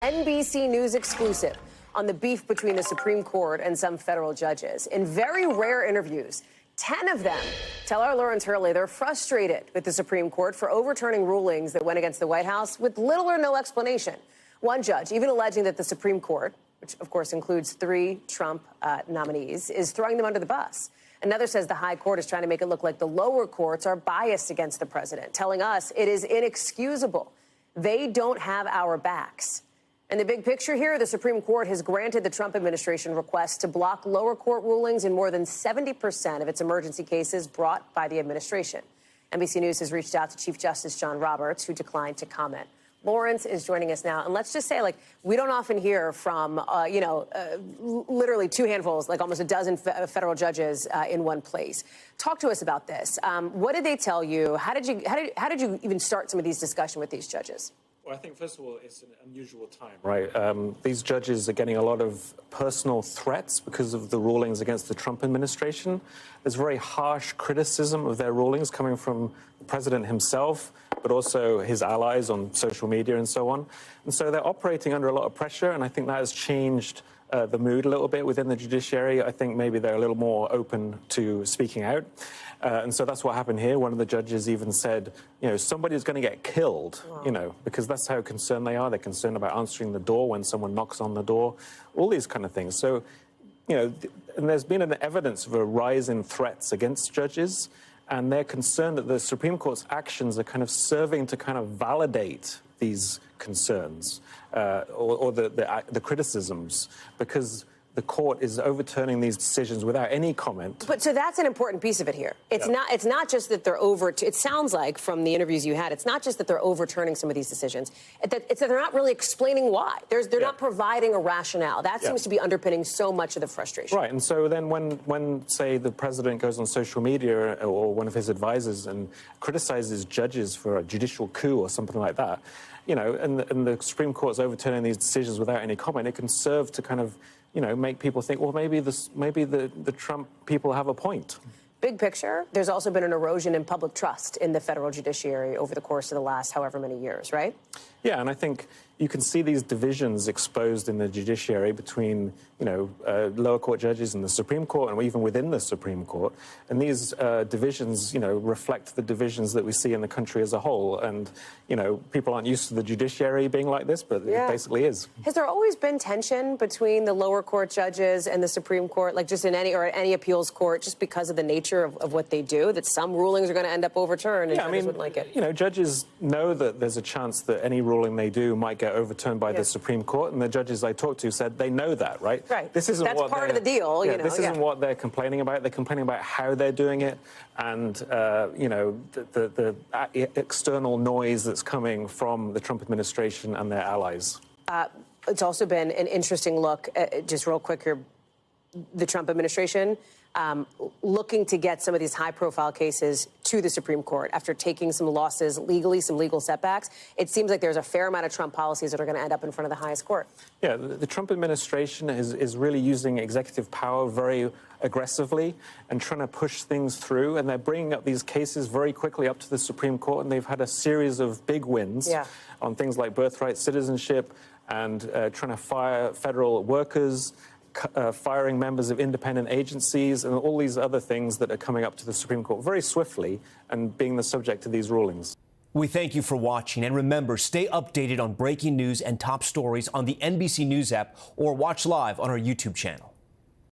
NBC News exclusive on the beef between the Supreme Court and some federal judges. In very rare interviews, 10 of them tell our Lawrence Hurley they're frustrated with the Supreme Court for overturning rulings that went against the White House with little or no explanation. One judge even alleging that the Supreme Court, which of course includes 3 Trump nominees, is throwing them under the bus. Another says the high court is trying to make it look like the lower courts are biased against the president, telling us it is inexcusable. They don't have our backs. In the big picture here, the Supreme Court has granted the Trump administration requests to block lower court rulings in more than 70% of its emergency cases brought by the administration. NBC News has reached out to Chief Justice John Roberts, who declined to comment. Lawrence is joining us now. And let's just say, we don't often hear from, literally 2 handfuls, almost a dozen federal judges in one place. Talk to us about this. What did they tell you? How did you even start some of these discussions with these judges? Well, I think, first of all, it's an unusual time, right? These judges are getting a lot of personal threats because of the rulings against the Trump administration. There's very harsh criticism of their rulings coming from the president himself, but also his allies on social media and so on. And so they're operating under a lot of pressure, and I think that has changed the mood a little bit within the judiciary. I think maybe they're a little more open to speaking out. And so that's what happened here. One of the judges even said, somebody's going to get killed, because that's how concerned they are. They're concerned about answering the door when someone knocks on the door, all these kind of things. So, and there's been an evidence of a rise in threats against judges, and they're concerned that the Supreme Court's actions are kind of serving to kind of validate these concerns or the criticisms, because the court is overturning these decisions without any comment. But so that's an important piece of it here. It's not just that they're it sounds like from the interviews you had, it's not just that they're overturning some of these decisions. It's that they're not really explaining why. They're not providing a rationale. That seems to be underpinning so much of the frustration. Right. And so then when say the president goes on social media or one of his advisors and criticizes judges for a judicial coup or something like that, and the Supreme Court's overturning these decisions without any comment, it can serve to kind of make people think, well, maybe the Trump people have a point. Big picture, there's also been an erosion in public trust in the federal judiciary over the course of the last however many years, right? Yeah, and I think you can see these divisions exposed in the judiciary between, lower court judges and the Supreme Court, and even within the Supreme Court. And these divisions, reflect the divisions that we see in the country as a whole. And, people aren't used to the judiciary being like this, but it basically is. Has there always been tension between the lower court judges and the Supreme Court, just in any appeals court, just because of the nature of what they do, that some rulings are going to end up overturned and judges wouldn't like it? Judges know that there's a chance that any ruling they do might get overturned by the Supreme Court, and the judges I talked to said they know that, right? Right. This isn't That's part of the deal. This isn't what they're complaining about. They're complaining about how they're doing it, and the external noise that's coming from the Trump administration and their allies. It's also been an interesting look, just real quick here, the Trump administration looking to get some of these high-profile cases to the Supreme Court after taking some losses legally, some legal setbacks. It seems like there's a fair amount of Trump policies that are going to end up in front of the highest court. Yeah, the Trump administration is really using executive power very aggressively and trying to push things through, and they're bringing up these cases very quickly up to the Supreme Court, and they've had a series of big wins on things like birthright citizenship and trying to fire federal workers, firing members of independent agencies, and all these other things that are coming up to the Supreme Court very swiftly and being the subject of these rulings. We thank you for watching, and remember, stay updated on breaking news and top stories on the NBC News app or watch live on our YouTube channel.